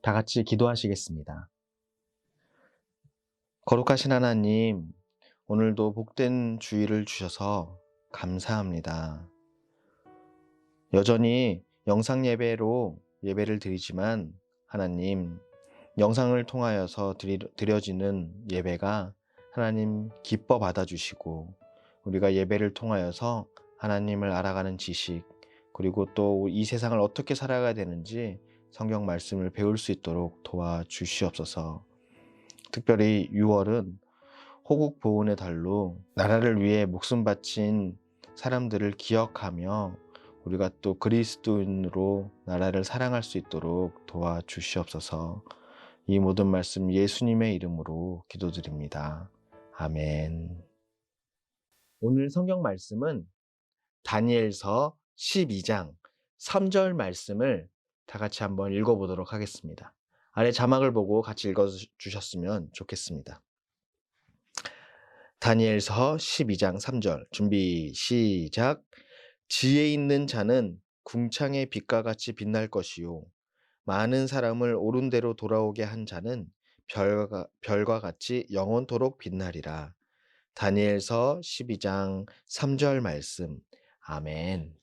다 같이 기도하시겠습니다. 거룩하신 하나님, 오늘도 복된 주일을 주셔서 감사합니다. 여전히 영상 예배로 예배를 드리지만 하나님, 영상을 통하여서 드려지는 예배가 하나님 기뻐 받아주시고, 우리가 예배를 통하여서 하나님을 알아가는 지식, 그리고 또 이 세상을 어떻게 살아가야 되는지 성경 말씀을 배울 수 있도록 도와주시옵소서. 특별히 6월은 호국 보훈의 달로 나라를 위해 목숨 바친 사람들을 기억하며 우리가 또 그리스도인으로 나라를 사랑할 수 있도록 도와주시옵소서. 이 모든 말씀 예수님의 이름으로 기도드립니다. 아멘. 오늘 성경 말씀은 다니엘서 12장 3절 말씀을 다 같이 한번 읽어보도록 하겠습니다. 아래 자막을 보고 같이 읽어주셨으면 좋겠습니다. 다니엘서 12장 3절 준비 시작. 지혜 있는 자는 궁창의 빛과 같이 빛날 것이요 많은 사람을 옳은 대로 돌아오게 한 자는 별과 같이 영원토록 빛나리라. 다니엘서 12장 3절 말씀. 아멘.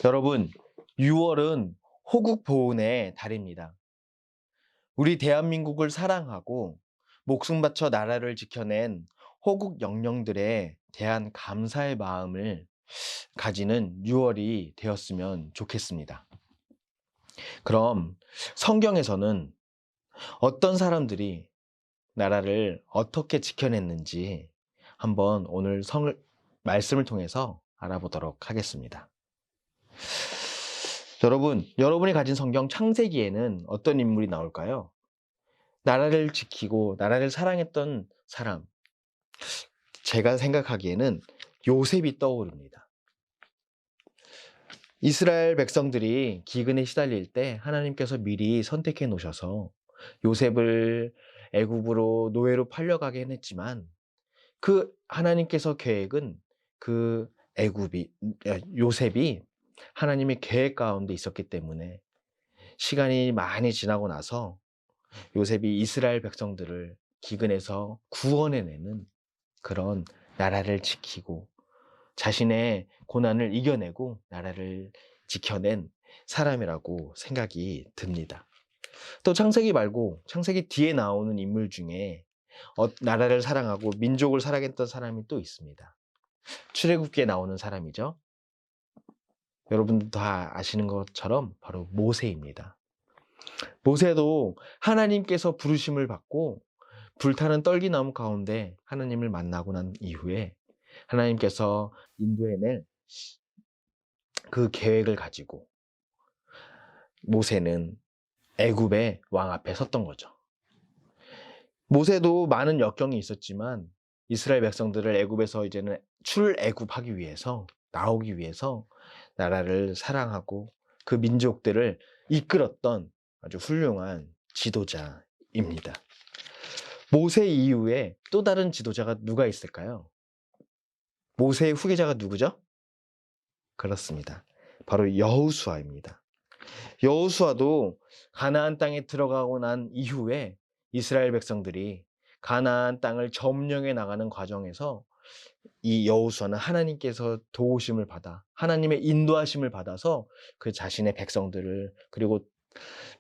여러분, 6월은 호국 보훈의 달입니다. 우리 대한민국을 사랑하고 목숨 바쳐 나라를 지켜낸 호국 영령들에 대한 감사의 마음을 가지는 6월이 되었으면 좋겠습니다. 그럼 성경에서는 어떤 사람들이 나라를 어떻게 지켜냈는지 한번 오늘 말씀을 통해서 알아보도록 하겠습니다. 여러분이 가진 성경 창세기에는 어떤 인물이 나올까요? 나라를 지키고 나라를 사랑했던 사람, 제가 생각하기에는 요셉이 떠오릅니다. 이스라엘 백성들이 기근에 시달릴 때 하나님께서 미리 선택해 놓으셔서 요셉을 애굽으로 노예로 팔려가게 했지만 그 하나님께서 계획은 그 요셉이 하나님의 계획 가운데 있었기 때문에 시간이 많이 지나고 나서 요셉이 이스라엘 백성들을 기근에서 구원해내는 그런 나라를 지키고 자신의 고난을 이겨내고 나라를 지켜낸 사람이라고 생각이 듭니다. 또 창세기 말고 창세기 뒤에 나오는 인물 중에 나라를 사랑하고 민족을 사랑했던 사람이 또 있습니다. 출애굽기에 나오는 사람이죠. 여러분들 다 아시는 것처럼 바로 모세입니다. 모세도 하나님께서 부르심을 받고 불타는 떨기나무 가운데 하나님을 만나고 난 이후에 하나님께서 인도해낼 그 계획을 가지고 모세는 애굽의 왕 앞에 섰던 거죠. 모세도 많은 역경이 있었지만 이스라엘 백성들을 애굽에서 이제는 출애굽하기 위해서 나오기 위해서 나라를 사랑하고 그 민족들을 이끌었던 아주 훌륭한 지도자입니다. 모세 이후에 또 다른 지도자가 누가 있을까요? 모세의 후계자가 누구죠? 그렇습니다. 바로 여호수아입니다. 여호수아도 가나안 땅에 들어가고 난 이후에 이스라엘 백성들이 가나안 땅을 점령해 나가는 과정에서 이 여호수아는 하나님께서 도우심을 받아 하나님의 인도하심을 받아서 그 자신의 백성들을 그리고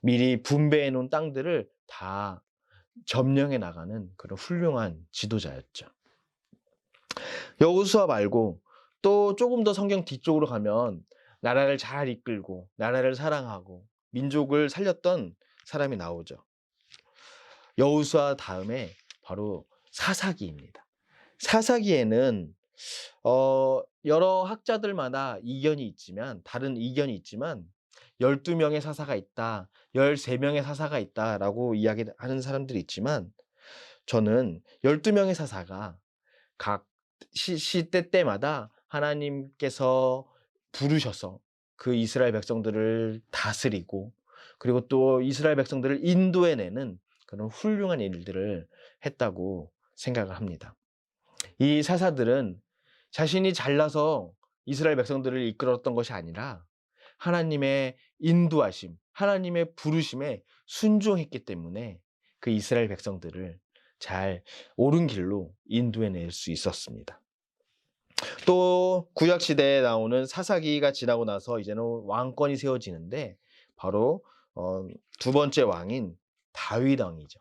미리 분배해 놓은 땅들을 다 점령해 나가는 그런 훌륭한 지도자였죠. 여호수아 말고 또 조금 더 성경 뒤쪽으로 가면 나라를 잘 이끌고 나라를 사랑하고 민족을 살렸던 사람이 나오죠. 여호수아 다음에 바로 사사기입니다. 사사기에는 여러 학자들마다 다른 이견이 있지만 12명의 사사가 있다, 13명의 사사가 있다라고 이야기하는 사람들이 있지만 저는 12명의 사사가 각 시대 때마다 하나님께서 부르셔서 그 이스라엘 백성들을 다스리고 그리고 또 이스라엘 백성들을 인도해내는 그런 훌륭한 일들을 했다고 생각을 합니다. 이 사사들은 자신이 잘나서 이스라엘 백성들을 이끌었던 것이 아니라 하나님의 인도하심, 하나님의 부르심에 순종했기 때문에 그 이스라엘 백성들을 잘 옳은 길로 인도해낼 수 있었습니다. 또 구약 시대에 나오는 사사기가 지나고 나서 이제는 왕권이 세워지는데 바로 두 번째 왕인 다윗 왕이죠.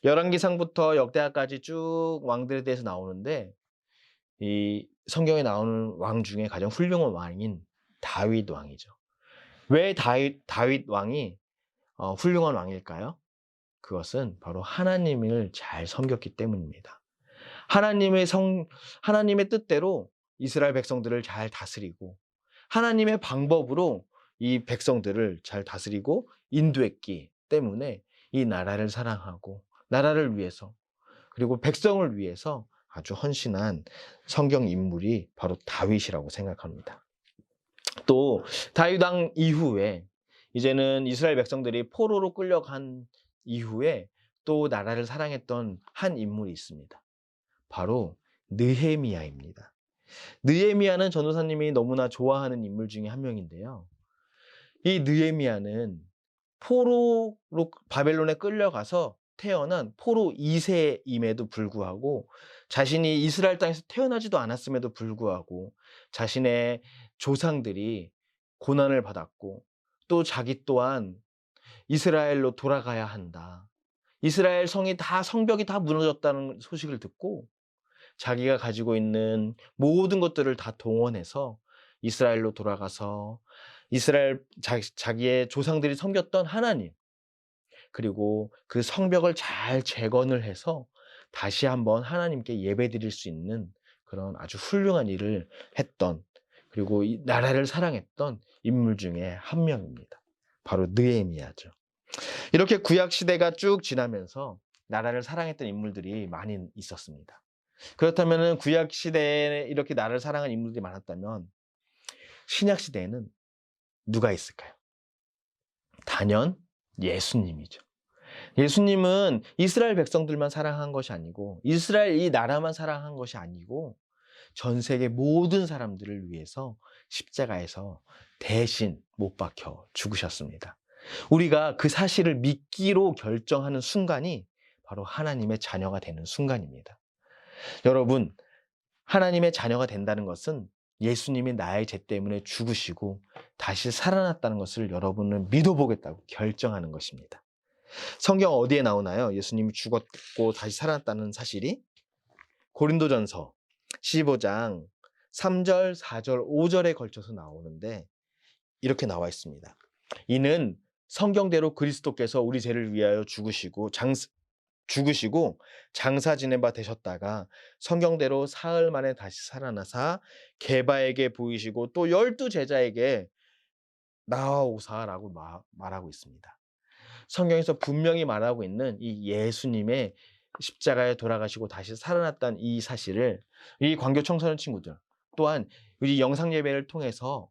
열왕기상부터 역대하까지 쭉 왕들에 대해서 나오는데 이 성경에 나오는 왕 중에 가장 훌륭한 왕인 다윗 왕이죠. 왜 다윗 왕이 훌륭한 왕일까요? 그것은 바로 하나님을 잘 섬겼기 때문입니다. 하나님의 하나님의 뜻대로 이스라엘 백성들을 잘 다스리고 하나님의 방법으로 이 백성들을 잘 다스리고 인도했기 때문에 이 나라를 사랑하고 나라를 위해서 그리고 백성을 위해서 아주 헌신한 성경 인물이 바로 다윗이라고 생각합니다. 또 다윗 왕 이후에 이제는 이스라엘 백성들이 포로로 끌려간 이후에 또 나라를 사랑했던 한 인물이 있습니다. 바로 느헤미야입니다. 느헤미야는 전도사님이 너무나 좋아하는 인물 중에 한 명인데요. 이 느헤미야는 포로로 바벨론에 끌려가서 태어난 포로 2세임에도 불구하고 자신이 이스라엘 땅에서 태어나지도 않았음에도 불구하고 자신의 조상들이 고난을 받았고 또 자기 또한 이스라엘로 돌아가야 한다. 이스라엘 성벽이 다 무너졌다는 소식을 듣고 자기가 가지고 있는 모든 것들을 다 동원해서 이스라엘로 돌아가서 자기의 조상들이 섬겼던 하나님 그리고 그 성벽을 잘 재건을 해서 다시 한번 하나님께 예배드릴 수 있는 그런 아주 훌륭한 일을 했던 그리고 이 나라를 사랑했던 인물 중에 한 명입니다. 바로 느헤미야죠. 이렇게 구약 시대가 쭉 지나면서 나라를 사랑했던 인물들이 많이 있었습니다. 그렇다면 구약 시대에 이렇게 나라를 사랑한 인물들이 많았다면 신약 시대에는 누가 있을까요? 단연 예수님이죠. 예수님은 이스라엘 백성들만 사랑한 것이 아니고 이스라엘 이 나라만 사랑한 것이 아니고 전 세계 모든 사람들을 위해서 십자가에서 대신 못 박혀 죽으셨습니다. 우리가 그 사실을 믿기로 결정하는 순간이 바로 하나님의 자녀가 되는 순간입니다. 여러분, 하나님의 자녀가 된다는 것은 예수님이 나의 죄 때문에 죽으시고 다시 살아났다는 것을 여러분은 믿어보겠다고 결정하는 것입니다. 성경 어디에 나오나요? 예수님이 죽었고 다시 살아났다는 사실이 고린도전서 15장 3절, 4절, 5절에 걸쳐서 나오는데 이렇게 나와 있습니다. 이는 성경대로 그리스도께서 우리 죄를 위하여 죽으시고 장사 지낸 바 되셨다가 성경대로 사흘 만에 다시 살아나사 게바에게 보이시고 또 12 제자에게 나아오사라고 말하고 있습니다. 성경에서 분명히 말하고 있는 이 예수님의 십자가에 돌아가시고 다시 살아났다는 이 사실을 이 광교 청소년 친구들 또한 우리 영상 예배를 통해서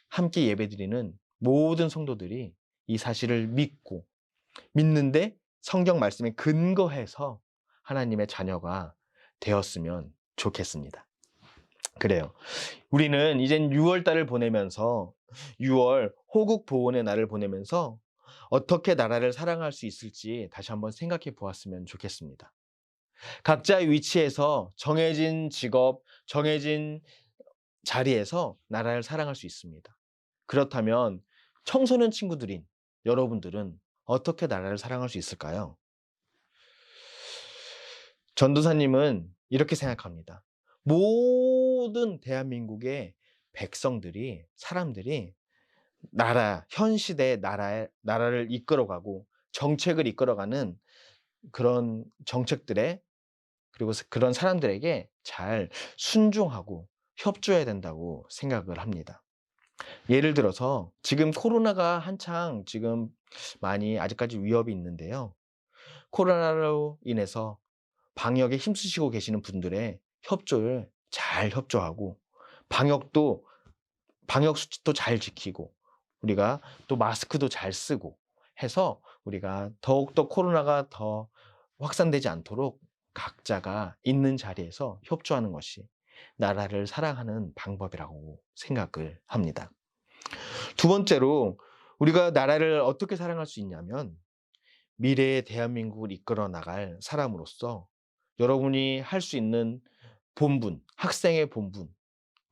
함께 예배드리는 모든 성도들이 이 사실을 믿는데 성경 말씀에 근거해서 하나님의 자녀가 되었으면 좋겠습니다. 그래요. 우리는 이젠 6월 달을 보내면서 6월 호국 보훈의 날을 보내면서 어떻게 나라를 사랑할 수 있을지 다시 한번 생각해 보았으면 좋겠습니다. 각자의 위치에서 정해진 직업, 정해진 자리에서 나라를 사랑할 수 있습니다. 그렇다면 청소년 친구들인 여러분들은 어떻게 나라를 사랑할 수 있을까요? 전도사님은 이렇게 생각합니다. 모든 대한민국의 사람들이 현 시대의 나라를 이끌어가고 정책을 이끌어가는 그런 정책들에 그리고 그런 사람들에게 잘 순종하고 협조해야 된다고 생각을 합니다. 예를 들어서 지금 코로나가 한창 지금 많이 아직까지 위협이 있는데요. 코로나로 인해서 방역에 힘쓰시고 계시는 분들의 협조를 잘 협조하고 방역 수칙도 잘 지키고 우리가 또 마스크도 잘 쓰고 해서 우리가 더욱더 코로나가 더 확산되지 않도록 각자가 있는 자리에서 협조하는 것이 나라를 사랑하는 방법이라고 생각을 합니다. 두 번째로 우리가 나라를 어떻게 사랑할 수 있냐면 미래의 대한민국을 이끌어 나갈 사람으로서 여러분이 할 수 있는 본분, 학생의 본분,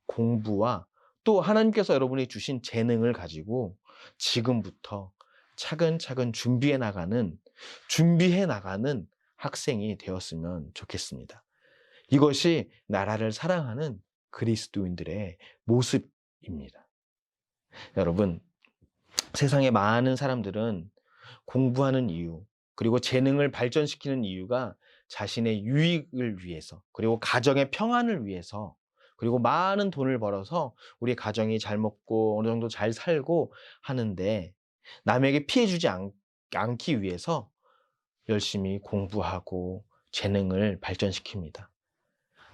공부와 또 하나님께서 여러분이 주신 재능을 가지고 지금부터 차근차근 준비해 나가는 학생이 되었으면 좋겠습니다. 이것이 나라를 사랑하는 그리스도인들의 모습입니다. 여러분, 세상의 많은 사람들은 공부하는 이유, 그리고 재능을 발전시키는 이유가 자신의 유익을 위해서, 그리고 가정의 평안을 위해서, 그리고 많은 돈을 벌어서 우리 가정이 잘 먹고 어느 정도 잘 살고 하는데 남에게 피해 주지 않기 위해서 열심히 공부하고 재능을 발전시킵니다.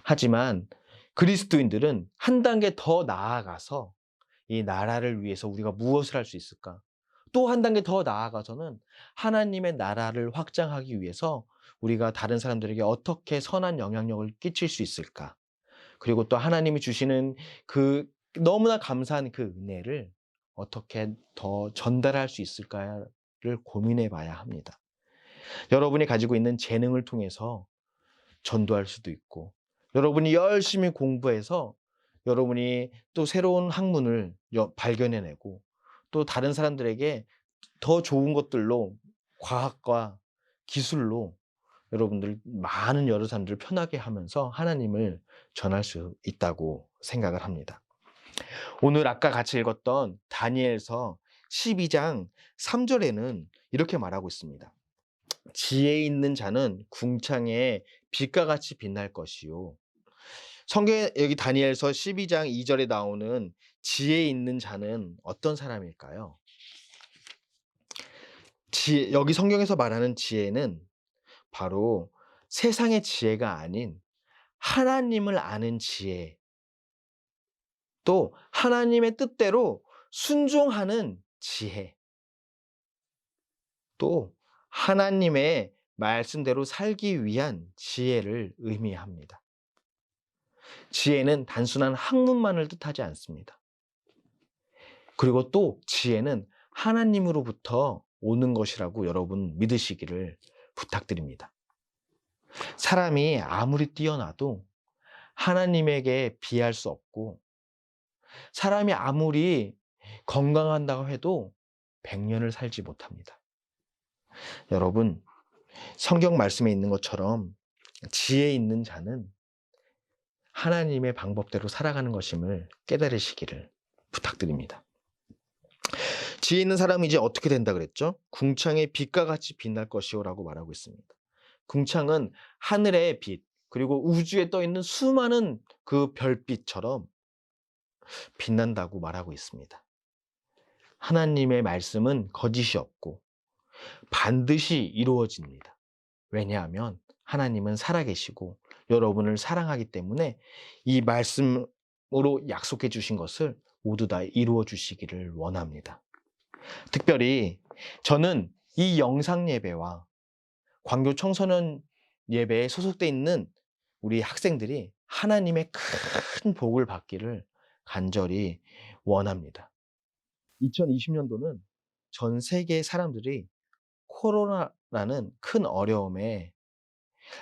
하지만 그리스도인들은 한 단계 더 나아가서 이 나라를 위해서 우리가 무엇을 할 수 있을까? 또 한 단계 더 나아가서는 하나님의 나라를 확장하기 위해서 우리가 다른 사람들에게 어떻게 선한 영향력을 끼칠 수 있을까? 그리고 또 하나님이 주시는 그 너무나 감사한 그 은혜를 어떻게 더 전달할 수 있을까를 고민해 봐야 합니다. 여러분이 가지고 있는 재능을 통해서 전도할 수도 있고, 여러분이 열심히 공부해서 여러분이 또 새로운 학문을 발견해내고, 또 다른 사람들에게 더 좋은 것들로, 과학과 기술로 여러분들 많은 여러 사람들을 편하게 하면서 하나님을 전할 수 있다고 생각을 합니다. 오늘 아까 같이 읽었던 다니엘서 12장 3절에는 이렇게 말하고 있습니다. 지혜 있는 자는 궁창에 빛과 같이 빛날 것이요. 성경에 여기 다니엘서 12장 2절에 나오는 지혜 있는 자는 어떤 사람일까요? 여기 성경에서 말하는 지혜는 바로 세상의 지혜가 아닌 하나님을 아는 지혜, 또 하나님의 뜻대로 순종하는 지혜, 또 하나님의 말씀대로 살기 위한 지혜를 의미합니다. 지혜는 단순한 학문만을 뜻하지 않습니다. 그리고 또 지혜는 하나님으로부터 오는 것이라고 여러분 믿으시기를 부탁드립니다. 사람이 아무리 뛰어나도 하나님에게 비할 수 없고, 사람이 아무리 건강한다고 해도 100년을 살지 못합니다. 여러분, 성경 말씀에 있는 것처럼 지혜 있는 자는 하나님의 방법대로 살아가는 것임을 깨달으시기를 부탁드립니다. 지혜 있는 사람이 이제 어떻게 된다 그랬죠? 궁창의 빛과 같이 빛날 것이요라고 말하고 있습니다. 궁창은 하늘의 빛, 그리고 우주에 떠 있는 수많은 그 별빛처럼 빛난다고 말하고 있습니다. 하나님의 말씀은 거짓이 없고 반드시 이루어집니다. 왜냐하면 하나님은 살아계시고 여러분을 사랑하기 때문에 이 말씀으로 약속해 주신 것을 모두 다 이루어 주시기를 원합니다. 특별히 저는 이 영상 예배와 광교 청소년 예배에 소속돼 있는 우리 학생들이 하나님의 큰 복을 받기를 간절히 원합니다. 2020년도는 전 세계 사람들이 코로나라는 큰 어려움에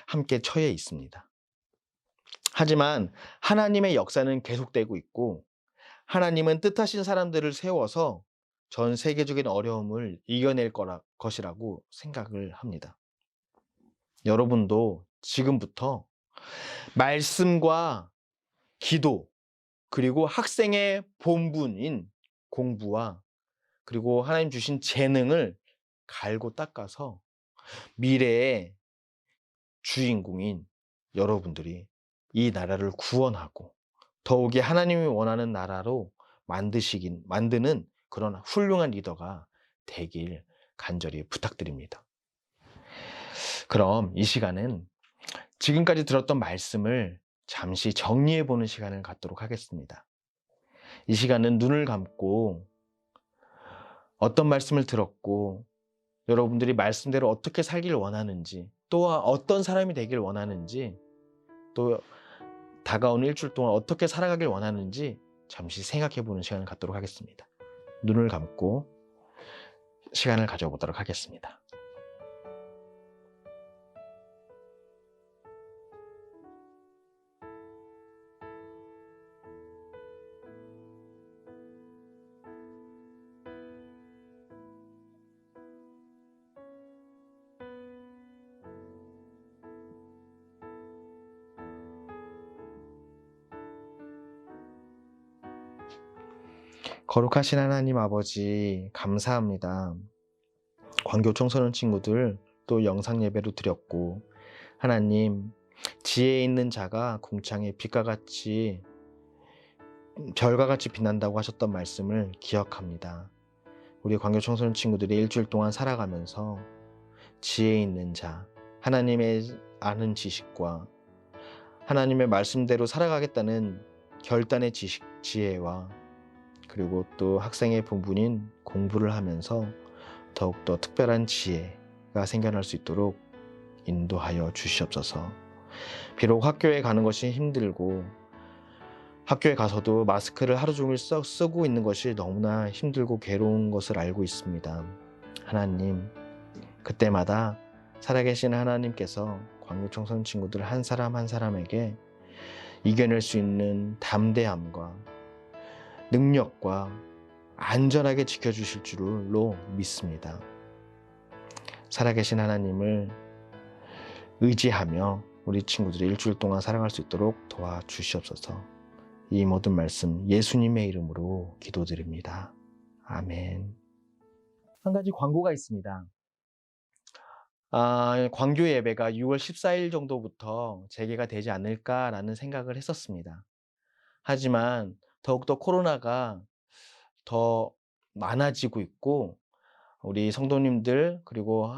함께 처해 있습니다. 하지만 하나님의 역사는 계속되고 있고, 하나님은 뜻하신 사람들을 세워서 전 세계적인 어려움을 이겨낼 것이라고 생각을 합니다. 여러분도 지금부터 말씀과 기도, 그리고 학생의 본분인 공부와 그리고 하나님 주신 재능을 갈고 닦아서 미래의 주인공인 여러분들이 이 나라를 구원하고 더욱이 하나님이 원하는 나라로 만드는 그런 훌륭한 리더가 되길 간절히 부탁드립니다. 그럼 이 시간은 지금까지 들었던 말씀을 잠시 정리해 보는 시간을 갖도록 하겠습니다. 이 시간은 눈을 감고 어떤 말씀을 들었고 여러분들이 말씀대로 어떻게 살기를 원하는지, 또한 어떤 사람이 되길 원하는지, 또 다가오는 일주일 동안 어떻게 살아가길 원하는지 잠시 생각해 보는 시간을 갖도록 하겠습니다. 눈을 감고 시간을 가져보도록 하겠습니다. 거룩하신 하나님 아버지, 감사합니다. 광교 청소년 친구들 또 영상 예배로 드렸고, 하나님, 지혜 있는 자가 궁창의 빛과 같이 별과 같이 빛난다고 하셨던 말씀을 기억합니다. 우리 광교 청소년 친구들이 일주일 동안 살아가면서 지혜 있는 자, 하나님의 아는 지식과 하나님의 말씀대로 살아가겠다는 결단의 지혜와 그리고 또 학생의 본분인 공부를 하면서 더욱더 특별한 지혜가 생겨날 수 있도록 인도하여 주시옵소서. 비록 학교에 가는 것이 힘들고 학교에 가서도 마스크를 하루 종일 쓰고 있는 것이 너무나 힘들고 괴로운 것을 알고 있습니다. 하나님, 그때마다 살아계신 하나님께서 광교 청소년 친구들 한 사람 한 사람에게 이겨낼 수 있는 담대함과 능력과 안전하게 지켜주실 줄로 믿습니다. 살아계신 하나님을 의지하며 우리 친구들이 일주일 동안 살아갈 수 있도록 도와주시옵소서. 이 모든 말씀 예수님의 이름으로 기도드립니다. 아멘. 한 가지 광고가 있습니다. 광교 예배가 6월 14일 정도부터 재개가 되지 않을까라는 생각을 했었습니다. 하지만 더욱더 코로나가 더 많아지고 있고 우리 성도님들 그리고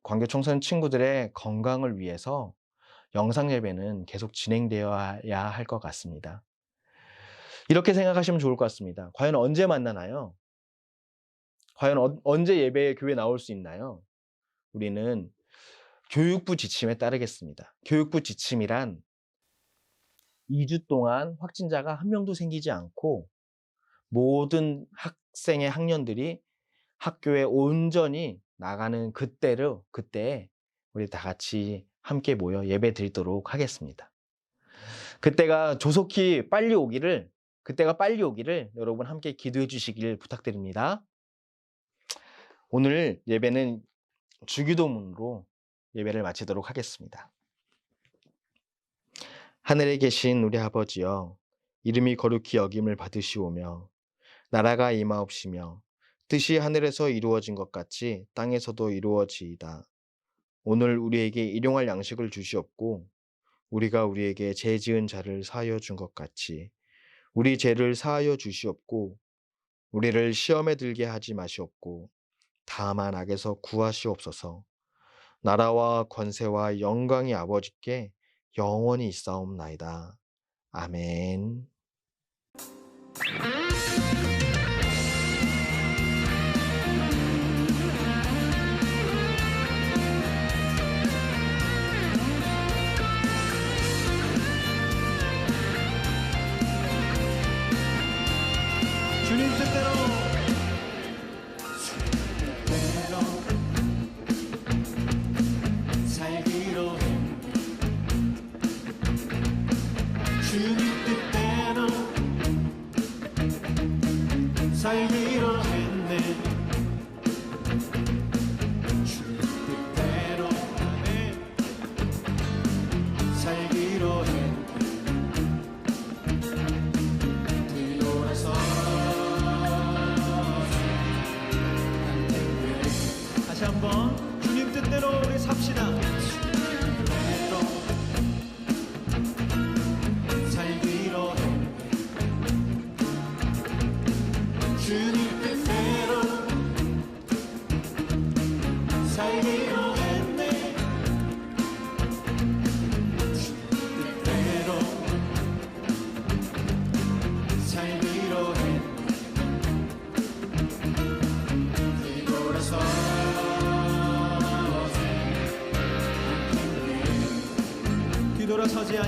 광교 청소년 친구들의 건강을 위해서 영상 예배는 계속 진행되어야 할 것 같습니다. 이렇게 생각하시면 좋을 것 같습니다. 과연 언제 만나나요? 과연 언제 예배에 교회 나올 수 있나요? 우리는 교육부 지침에 따르겠습니다. 교육부 지침이란 2주 동안 확진자가 한 명도 생기지 않고 모든 학생의 학년들이 학교에 온전히 나가는 그때에 우리 다 같이 함께 모여 예배 드리도록 하겠습니다. 그때가 빨리 오기를 여러분 함께 기도해 주시길 부탁드립니다. 오늘 예배는 주기도문으로 예배를 마치도록 하겠습니다. 하늘에 계신 우리 아버지여, 이름이 거룩히 여김을 받으시오며 나라가 임하옵시며 뜻이 하늘에서 이루어진 것 같이 땅에서도 이루어지이다. 오늘 우리에게 일용할 양식을 주시옵고 우리가 우리에게 죄 지은 자를 사하여 준 것 같이 우리 죄를 사하여 주시옵고 우리를 시험에 들게 하지 마시옵고 다만 악에서 구하시옵소서. 나라와 권세와 영광이 아버지께 영원히 있사옵나이다. 아멘. 주님 뜻대로 살기로 주님 뜻대로 살기로 했네. 주님 뜻대로 살기로 했네. 뒤돌아서 다시 한번 주님 뜻대로 우리 삽시다. 살기로 했네. 주님 뜻대로 살기로 했네. 주님 뜻대로 살기로 했네. 뒤돌아서 뒤돌아서지 않